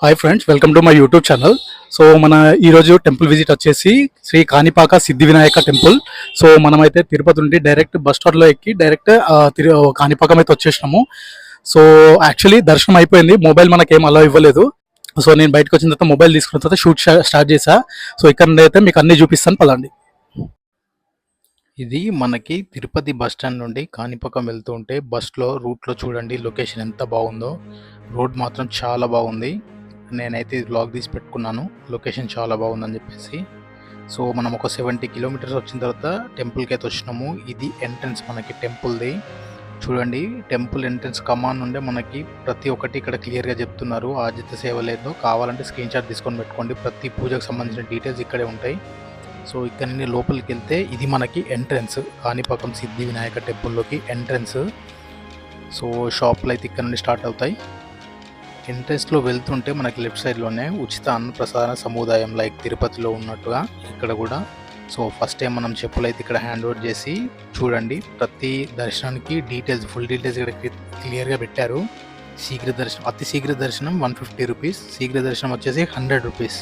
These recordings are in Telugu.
Hi friends, welcome to my YouTube channel. So మన ఈరోజు టెంపుల్ విజిట్ వచ్చేసి శ్రీ కాణిపాక సిద్ధి వినాయక టెంపుల్. సో మనమైతే తిరుపతి నుండి డైరెక్ట్ బస్ స్టాండ్లో ఎక్కి డైరెక్ట్ కాణిపాకం అయితే వచ్చేసినాము. సో యాక్చువల్లీ దర్శనం అయిపోయింది, మొబైల్ మనకేం అలా ఇవ్వలేదు. సో నేను బయటకు వచ్చిన తర్వాత మొబైల్ తీసుకున్న తర్వాత షూట్ స్టార్ట్ చేశా. సో ఇక్కడ నుండి అయితే మీకు అన్నీ చూపిస్తాను, పదండి. ఇది మనకి తిరుపతి బస్ స్టాండ్ నుండి కాణిపాకం వెళ్తూ ఉంటే బస్లో రూట్లో చూడండి లొకేషన్ ఎంత బాగుందో. రోడ్ మాత్రం చాలా బాగుంది. నేనైతే ఇది బ్లాగ్ తీసి పెట్టుకున్నాను, లొకేషన్ చాలా బాగుందని చెప్పేసి. సో మనం ఒక 70 కిలోమీటర్స్ వచ్చిన తర్వాత టెంపుల్కి అయితే వచ్చినాము. ఇది ఎంట్రన్స్ మనకి టెంపుల్ది. చూడండి, టెంపుల్ ఎంట్రన్స్ కమాన్ నుండే మనకి ప్రతి ఒక్కటి ఇక్కడ క్లియర్గా చెప్తున్నారు. ఆజిత సేవ లేదో కావాలంటే స్క్రీన్ షాట్ తీసుకొని పెట్టుకోండి. ప్రతి పూజకు సంబంధించిన డీటెయిల్స్ ఇక్కడే ఉంటాయి. సో ఇక్కడ నుండి లోపలికి వెళ్తే ఇది మనకి ఎంట్రన్స్, కాణిపాకం సిద్ధి వినాయక టెంపుల్లోకి ఎంట్రన్స్. సో షాప్లు అయితే ఇక్కడ నుండి స్టార్ట్ అవుతాయి. ఎంట్రన్స్లో వెళ్తుంటే మనకి లెఫ్ట్ సైడ్లోనే ఉచిత అన్నప్రసాద సముదాయం, లైక్ తిరుపతిలో ఉన్నట్టుగా ఇక్కడ కూడా. సో ఫస్ట్ టైం మనం చెప్పులు అయితే ఇక్కడ హ్యాండ్ ఓవర్ చేసి చూడండి. ప్రతి దర్శనానికి డీటెయిల్స్, ఫుల్ డీటెయిల్స్ ఇక్కడ క్లియర్గా పెట్టారు. శీఘ్ర దర్శనం, అతి శీఘ్ర దర్శనం 150 రూపీస్, శీఘ్ర దర్శనం వచ్చేసి 100 రూపీస్.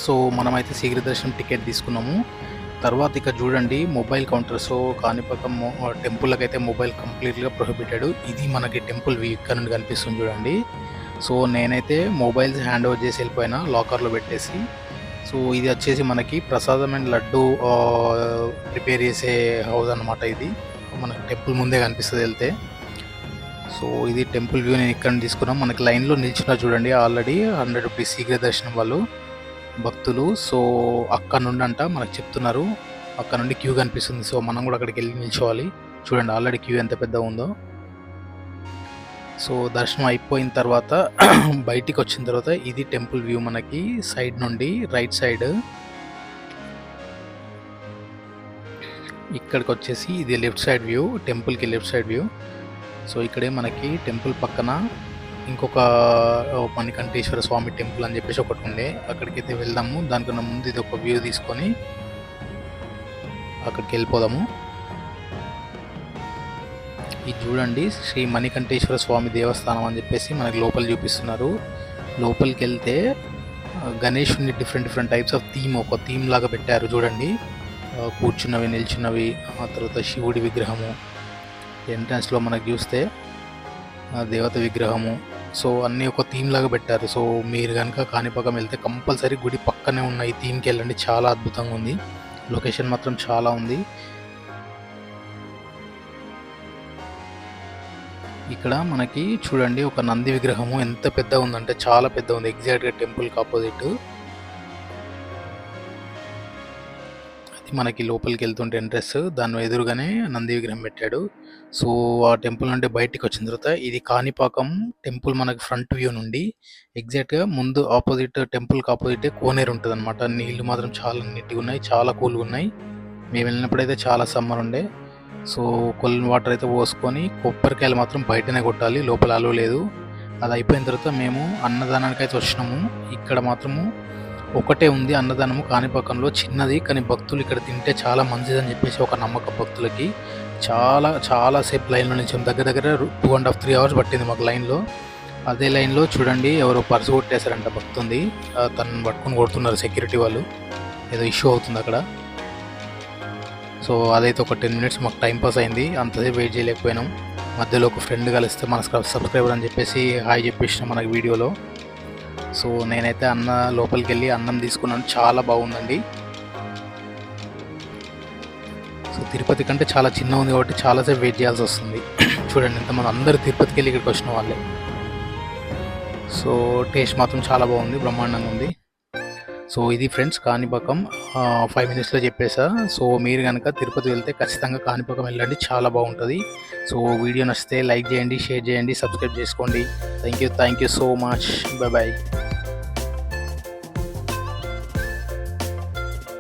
సో మనమైతే శీఘ్ర దర్శనం టికెట్ తీసుకున్నాము. తర్వాత ఇక్కడ చూడండి మొబైల్ కౌంటర్. సో కాణిపాకం టెంపుల్కి అయితే మొబైల్ కంప్లీట్గా ప్రొహిబిటెడ్. ఇది మనకి టెంపుల్ వ్యూ ఇక్కడ నుండి కనిపిస్తుంది చూడండి. సో నేనైతే మొబైల్స్ హ్యాండ్ ఓవర్ చేసి వెళ్ళిపోయినా లాకర్లో పెట్టేసి. సో ఇది వచ్చేసి మనకి ప్రసాదం అండ్ లడ్డు ప్రిపేర్ చేసే హౌస్ అనమాట. ఇది మనకి టెంపుల్ ముందే కనిపిస్తుంది వెళ్తే. సో ఇది టెంపుల్ వ్యూ నేను ఇక్కడ తీసుకున్నాం. మనకి లైన్లో నిల్చున్నా చూడండి, ఆల్రెడీ 100 రూపీస్ శీఘ్ర దర్శనం వాళ్ళు భక్తులు. సో అక్కడ నుండి అంట మనకు చెప్తున్నారు, అక్కడ నుండి క్యూ కనిపిస్తుంది. సో మనం కూడా అక్కడికి వెళ్ళి నిల్చోవాలి. చూడండి ఆల్రెడీ క్యూ ఎంత పెద్ద ఉందో. సో దర్శనం అయిపోయిన తర్వాత బయటికి వచ్చిన తర్వాత ఇది టెంపుల్ వ్యూ మనకి సైడ్ నుండి రైట్ సైడ్. ఇక్కడికి వచ్చేసి ఇది లెఫ్ట్ సైడ్ వ్యూ, టెంపుల్కి లెఫ్ట్ సైడ్ వ్యూ. సో ఇక్కడే మనకి టెంపుల్ పక్కన ఇంకొక మణికంఠేశ్వర స్వామి టెంపుల్ అని చెప్పేసి ఒకటి ఉండే, అక్కడికైతే వెళ్దాము. దానికన్నా ముందు ఇది ఒక వ్యూ తీసుకొని అక్కడికి వెళ్ళిపోదాము. ఇది చూడండి శ్రీ మణికంఠేశ్వర స్వామి దేవస్థానం అని చెప్పేసి మనకి లోపల చూపిస్తున్నారు. లోపలికి వెళ్తే గణేషుని డిఫరెంట్ టైప్స్ ఆఫ్ థీమ్, ఒక థీమ్ లాగా పెట్టారు చూడండి. కూర్చున్నవి, నిల్చున్నవి, ఆ తర్వాత శివుడి విగ్రహము. ఎంట్రన్స్లో మనకు చూస్తే దేవత విగ్రహము. సో అన్నీ ఒక థీమ్ లాగా పెట్టారు. సో మీరు కనుక కాణిపాకం వెళ్తే కంపల్సరీ గుడి పక్కనే ఉన్న ఈ థీమ్కి వెళ్ళండి, చాలా అద్భుతంగా ఉంది. లొకేషన్ మాత్రం చాలా ఉంది. ఇక్కడ మనకి చూడండి ఒక నంది విగ్రహము ఎంత పెద్ద ఉందంటే చాలా పెద్ద ఉంది, ఎగ్జాక్ట్గా టెంపుల్కి ఆపోజిట్. అది మనకి లోపలికి వెళ్తుంటే ఎంట్రెన్స్, దాని ఎదురుగానే నంది విగ్రహం పెట్టాడు. సో ఆ టెంపుల్ నుండి బయటికి వచ్చిన తర్వాత ఇది కాణిపాకం టెంపుల్ మనకి ఫ్రంట్ వ్యూ నుండి ఎగ్జాక్ట్గా ముందు ఆపోజిట్, టెంపుల్కి ఆపోజిటే కోనేరు ఉంటుంది అనమాట. నీళ్ళు మాత్రం చాలా నీట్గా ఉన్నాయి, చాలా కూల్గా ఉన్నాయి. మేము వెళ్ళినప్పుడైతే చాలా సమ్మర్ ఉండే. సో కొల్లిన వాటర్ అయితే పోసుకొని కొబ్బరికాయలు మాత్రం బయటనే కొట్టాలి, లోపల అలో లేదు. అది అయిపోయిన తర్వాత మేము అన్నదానానికి అయితే వచ్చినాము. ఇక్కడ మాత్రము ఒకటే ఉంది అన్నదానము కాణిపాకంలో, చిన్నది, కానీ భక్తులు ఇక్కడ తింటే చాలా మంచిదని చెప్పేసి ఒక నమ్మకం భక్తులకి. చాలా సేపు లైన్లో నుంచి దగ్గర 2.5-3 అవర్స్ పట్టింది మాకు లైన్లో. అదే లైన్లో చూడండి ఎవరో పర్సు కొట్టేశారంట భక్తుంది, తనను పట్టుకొని కొడుతున్నారు సెక్యూరిటీ వాళ్ళు, ఏదో ఇష్యూ అవుతుంది అక్కడ. సో అదైతే ఒక 10 మినిట్స్ మాకు టైం పాస్ అయింది, అంతసేపు వెయిట్ చేయలేకపోయినాం. మధ్యలో ఒక ఫ్రెండ్ కలిస్తే మన సబ్స్క్రైబర్ అని చెప్పేసి హాయ్ చెప్పేసిన మనకి వీడియోలో. సో నేనైతే లోపలికి వెళ్ళి అన్నం తీసుకున్నాను, చాలా బాగుందండి. సో తిరుపతి కంటే చాలా చిన్న ఉంది కాబట్టి చాలాసేపు వెయిట్ చేయాల్సి వస్తుంది. చూడండి ఎంతమంది, అందరూ తిరుపతికి వెళ్ళి ఇక్కడికి వచ్చిన వాళ్ళే. సో టేస్ట్ మాత్రం చాలా బాగుంది, బ్రహ్మాండంగా ఉంది. సో ఇది ఫ్రెండ్స్ కాణిపాకం 5 మినిట్స్లో చెప్పేసా. సో మీరు కనుక తిరుపతి వెళ్తే ఖచ్చితంగా కాణిపాకం వెళ్ళండి, చాలా బాగుంటుంది. సో వీడియో నచ్చితే లైక్ చేయండి, షేర్ చేయండి, సబ్స్క్రైబ్ చేసుకోండి. Thank you so much, bye.